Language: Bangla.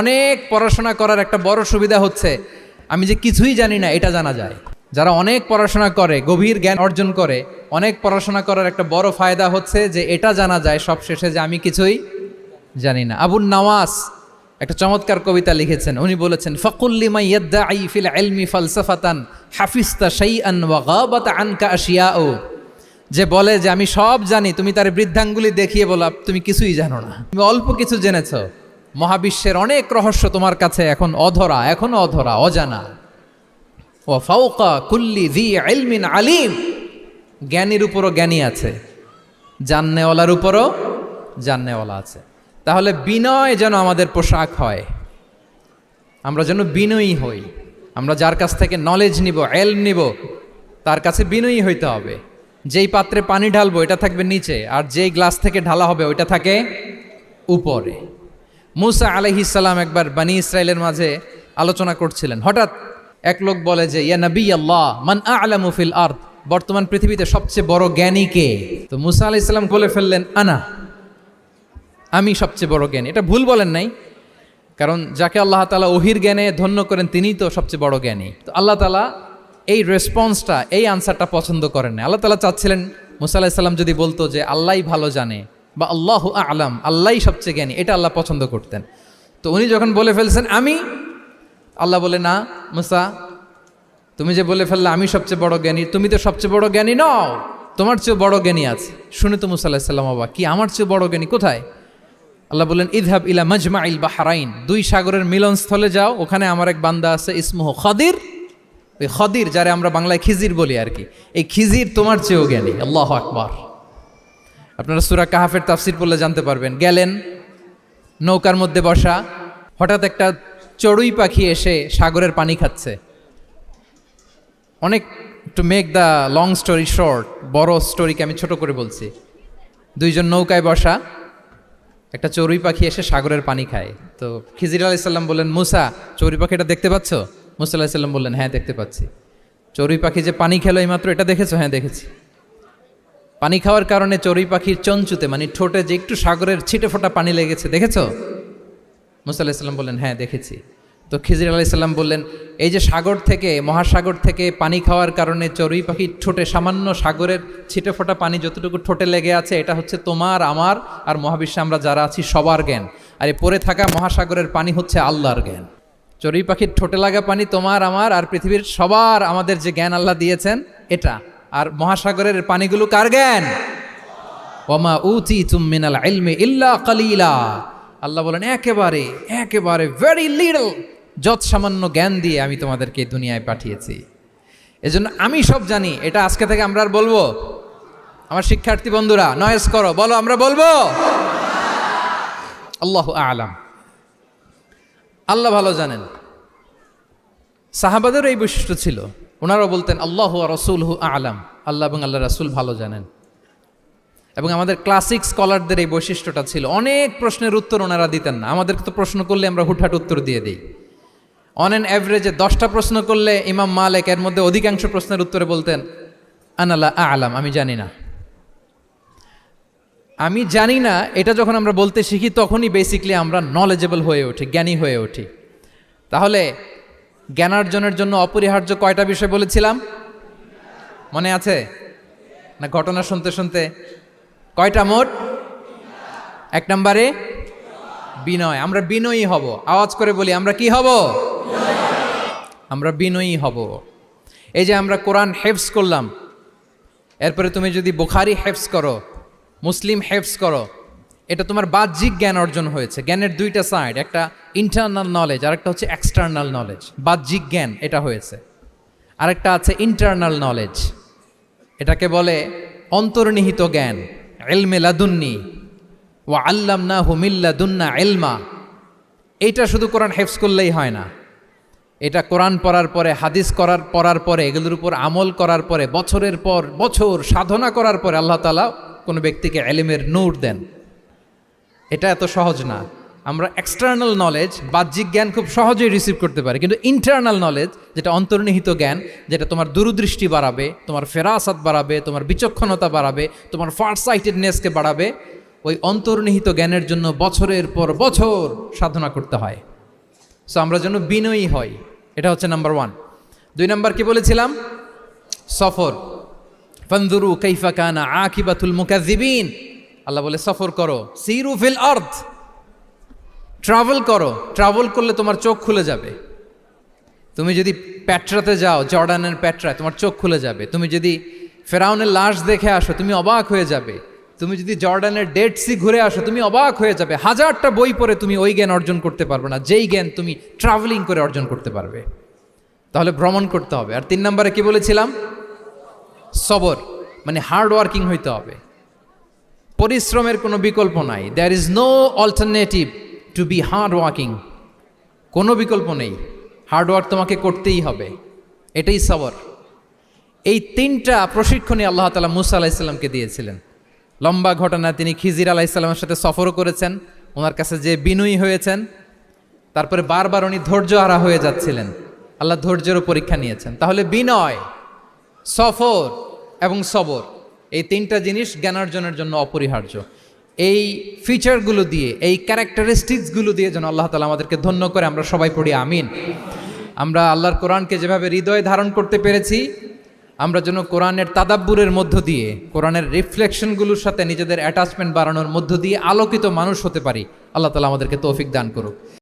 অনেক পড়াশোনা করার একটা বড় সুবিধা হচ্ছে আমি যে কিছুই জানি না এটা জানা যায়। যারা অনেক পড়াশোনা করে, গভীর জ্ঞান অর্জন করে, অনেক পড়াশোনা করার একটা বড় ফায়দা হচ্ছে যে এটা জানা যায় সব শেষে যে আমি কিছুই জানি না। আবুন নাওয়াস একটা চমৎকার কবিতা লিখেছেন। উনি বলেছেন, ফাকুল্লি মা ইয়াদদাঈ ফিল ইলমি ফালসাফাতান হাফিজতা শাইআন ওয়া গাবাত আনকা আশিয়াউ। যে বলে যে আমি সব জানি, তুমি তার বৃদ্ধাঙ্গুলি দেখিয়ে বলো তুমি কিছুই জানো না, তুমি অল্প কিছু জেনেছো। মহাবিশ্বের অনেক রহস্য তোমার কাছে এখনো অধরা, অজানা। ওয়া ফাওকা কুল্লি যী ইলমিন আলিম, জ্ঞানীর উপরও জ্ঞানী আছে, জাননেওয়ালার উপরও জাননেওয়ালা আছে। তাহলে বিনয় যেন আমাদের পোশাক হয়, আমরা যেন বিনয়ী হই। আমরা যার কাছ থেকে নলেজ নিব, ইলম নিব, তার কাছে বিনয়ী হইতে হবে। যেই পাত্রে পানি ঢালবো এটা থাকবে নিচে, আর যেই গ্লাস থেকে ঢালা হবে ওইটা থাকে উপরে। মুসা আলাইহিস সালাম একবার বানি ইসরাইলের মাঝে আলোচনা করছিলেন। হঠাৎ এক লোক বলে যে, ইয়া নবী আল্লাহ, মান আ'লামু ফিল আরদ, বর্তমান পৃথিবীতে সবচেয়ে বড় জ্ঞানী কে? তো মুসা আলাইহিস সালাম বলে ফেললেন, আনা, আমি সবচেয়ে বড় জ্ঞানী। এটা ভুল বলেন নাই, কারণ যাকে আল্লাহ তাআলা ওহির জ্ঞানে ধন্য করেন তিনিই তো সবচেয়ে বড় জ্ঞানী। তো আল্লাহ তাআলা এই রেসপন্সটা, এই আনসারটা পছন্দ করেন না। আল্লাহ তাআলা চাচ্ছিলেন মুসা আলাইহিস সালাম যদি বলতো যে আল্লাহই ভালো জানে বা আল্লাহু আ'লাম, আল্লাহই সবচেয়ে জ্ঞানী, এটা আল্লাহ পছন্দ করতেন। তো উনি যখন বলে ফেলছেন আমি, আল্লাহ বলে, না মুসা, তুমি যে বলে ফেললে আমি সবচেয়ে বড় জ্ঞানী, তুমি তো সবচেয়ে বড় জ্ঞানী নও, তোমার চেয়েও বড় জ্ঞানী আছে। শুনে তো মুসা আলাইহিস সালাম অবাক, কি আমার চেয়েও বড় জ্ঞানী কোথায়? আল্লাহ বললেন, ইযহাব ইলা মাজমাইল বাহরাইন, দুই সাগরের মিলনস্থলে যাও, ওখানে আমার এক বান্দা আছে ইসমুহু খাদির। ওই খাদির, যারে আমরা বাংলায় খিজির বলি আর কি, এই খিজির তোমার চেয়েও জ্ঞানী। আল্লাহু আকবার। আপনারা সূরা কাহাফের তাফসীর পড়লে জানতে পারবেন। গেলেন, নৌকার মধ্যে বসা, হঠাৎ একটা চড়ুই পাখি এসে সাগরের পানি খাচ্ছে। অনেক, to make the long story short, বড় স্টোরিকে আমি ছোট করে বলছি। দুইজন নৌকায় বসা, একটা চড়ুই পাখি এসে সাগরের পানি খায়। তো খিজির আলাইহিস সালাম বললেন, মুসা, চড়ুই পাখিটা দেখতে পাচ্ছ? মুসা আলাইহিস সালাম বললেন, হ্যাঁ দেখতে পাচ্ছি। চড়ুই পাখি যে পানি খেলো এইমাত্র, এটা দেখেছো? হ্যাঁ দেখেছি। পানি খাওয়ার কারণে চড়ুই পাখির চঞ্চুতে, মানে ঠোঁটে যে একটু সাগরের ছিটে ফোটা পানি লেগেছে, দেখেছো? মুসা আলাইহিস সালাম বললেন, হ্যাঁ দেখেছি। তো খিজির আলাইহিস সালাম বললেন, এই যে সাগর থেকে, মহাসাগর থেকে পানি খাওয়ার কারণে চড়ুই পাখির ঠোঁটে সামান্য সাগরের ছিটে ফোটা পানি যতটুকু ঠোঁটে লেগে আছে, এটা হচ্ছে তোমার, আমার আর মহাবিশ্বে আমরা যারা আছি সবার জ্ঞান। আর এই পড়ে থাকা মহাসাগরের পানি হচ্ছে আল্লাহর জ্ঞান। চড়ুই পাখির ঠোঁটে লাগা পানি তোমার, আমার আর পৃথিবীর সবার, আমাদের যে জ্ঞান আল্লাহ দিয়েছেন এটা। আর মহাসাগরের পানিগুলো কার জ্ঞান? ওয়ামা উতীতুম মিনাল ইলমি ইল্লা কালিলা। আল্লাহ বলেন, একেবারে একেবারে ভেরি লিটল, যত সামান্য জ্ঞান দিয়ে আমি তোমাদেরকে দুনিয়ায় পাঠিয়েছি। এজন্য আমি সব জানি, এটা আজকে থেকে আমরা আর বলবো। আমার শিক্ষার্থী বন্ধুরা নয়েজ করো, বলো আমরা বলবো আল্লাহু আ'লাম। আল্লাহ ভালো জানেন। সাহাবাদেরও এই বৈশিষ্ট্য ছিল, ওনারাও বলতেন আল্লাহু ওয়া রাসূলুহু আ'লাম, আল্লাহ এবং আল্লাহ রাসূল ভালো জানেন। এবং আমাদের ক্লাসিক স্কলারদের এই বৈশিষ্ট্যটা ছিল, অনেক প্রশ্নের উত্তর ওনারা দিতেন না। আমাদেরকে তো প্রশ্ন করলে আমরা হুটহাট উত্তর দিয়ে দিই। অন অ্যান অ্যাভারেজে 10টা প্রশ্ন করলে ইমাম মালিক এর মধ্যে অধিকাংশ প্রশ্নের উত্তরে বলতেন আনা লা আ'লাম, আমি জানি না। আমি জানি না এটা যখন আমরা বলতে শিখি, তখনই বেসিকলি আমরা নলেজেবল হয়ে উঠি, জ্ঞানী হয়ে উঠি। তাহলে জ্ঞানার্জনের জন্য অপরিহার্য কয়টা বিষয় বলেছিলাম, মনে আছে না? ঘটনা শুনতে শুনতে কয়টা মোট? 1 নম্বরে বিনয়। আমরা বিনয়ী হব। আওয়াজ করে বলি, আমরা কি হব? আমরা বিনয়ী হব। এই যে আমরা কোরআন হেফজ করলাম, এরপরে তুমি যদি বুখারী হেফজ করো, মুসলিম হেফজ করো, এটা তোমার বাহ্যিক জ্ঞান অর্জন হয়েছে। জ্ঞানের দুইটা সাইড, একটা ইন্টারনাল নলেজ আর একটা হচ্ছে এক্সটার্নাল নলেজ। বাহ্যিক জ্ঞান এটা হয়েছে, আরেকটা আছে ইন্টারনাল নলেজ, এটাকে বলে অন্তর্নিহিত জ্ঞান। ইলমে লাদুন্নি ওয়া আল্লামনাহু মিন লাদুন্না ইলমা। এইটা শুধু কোরআন হেফজ করলেই হয় না, এটা কোরআন পড়ার পরে, হাদিস পড়ার পরে, এগুলোর উপর আমল করার পরে, বছরের পর বছর সাধনা করার পরে আল্লাহ তাআলা কোনো ব্যক্তিকে ইলমের নূর দেন। এটা এত সহজ না। আমরা এক্সটার্নাল নলেজ, বাহ্যিক জ্ঞান খুব সহজেই রিসিভ করতে পারি, কিন্তু ইন্টারনাল নলেজ, যেটা অন্তর্নিহিত জ্ঞান, যেটা তোমার দূরদৃষ্টি বাড়াবে, তোমার ফেরাসাত বাড়াবে, তোমার বিচক্ষণতা বাড়াবে, তোমার ফারসাইটেডনেসকে বাড়াবে, ওই অন্তর্নিহিত জ্ঞানের জন্য বছরের পর বছর সাধনা করতে হয়। সো আমরা যেন বিনয়ী হই, এটা হচ্ছে নাম্বার 1। 2 নাম্বার কি বলেছিলাম? সফর। ফানজুরু কাইফা কানা আকিবাতুল মুকাজ্জিবিন। আল্লাহ বলে সফর করো, সিরু ফিল আরদ, ট্রাভেল করো। ট্রাভেল করলে তোমার চোখ খুলে যাবে। তুমি যদি পেট্রাতে যাও, জর্ডানের পেট্রায়, তোমার চোখ খুলে যাবে। তুমি যদি ফেরাউনের লাশ দেখে আসো, তুমি অবাক হয়ে যাবে। তুমি যদি জর্ডানের ডেড সি ঘুরে আসো, তুমি অবাক হয়ে যাবে। 1000টা বই পড়ে তুমি ওই জ্ঞান অর্জন করতে পারবে না, যেই জ্ঞান তুমি ট্রাভেলিং করে অর্জন করতে পারবে। তাহলে ভ্রমণ করতে হবে। আর 3 নম্বরে কি বলেছিলাম? সবর, মানে হার্ড ওয়ার্কিং হইতে হবে। পরিশ্রমের কোনো বিকল্প নাই। There is no alternative to be hard working. কোনো বিকল্প নেই, হার্ড ওয়ার্ক তোমাকে করতেই হবে, এটাই সবর। এই 3টা প্রশিক্ষণই আল্লাহ তাআলা মুসা আলাইহিসসালামকে দিয়েছিলেন। লম্বা ঘটনা, তিনি খিজির আলাইহিসসালামের সাথে সফরও করেছেন, ওনার কাছে যে বিনয়ী হয়েছেন। তারপরে বারবার উনি ধৈর্যহারা হয়ে যাচ্ছিলেন, আল্লাহ ধৈর্যেরও পরীক্ষা নিয়েছেন। তাহলে বিনয়, সফর এবং সবর, এই 3টা জিনিস জ্ঞান অর্জনের জন্য অপরিহার্য। এই ফিচারগুলো দিয়ে, এই ক্যারেক্টারিস্টিক্সগুলো দিয়ে যেন আল্লাহ তাআলা আমাদেরকে ধন্য করে। আমরা সবাই পড়ি আমিন। আমরা আল্লাহর কোরআনকে যেভাবে হৃদয়ে ধারণ করতে পেরেছি, আমরা যেন কোরআনের তাদাব্বুরের মধ্য দিয়ে, কোরআনের রিফ্লেকশনগুলোর সাথে নিজেদের অ্যাটাচমেন্ট বাড়ানোর মধ্য দিয়ে আলোকিত মানুষ হতে পারি। আল্লাহ তাআলা আমাদেরকে তৌফিক দান করুক।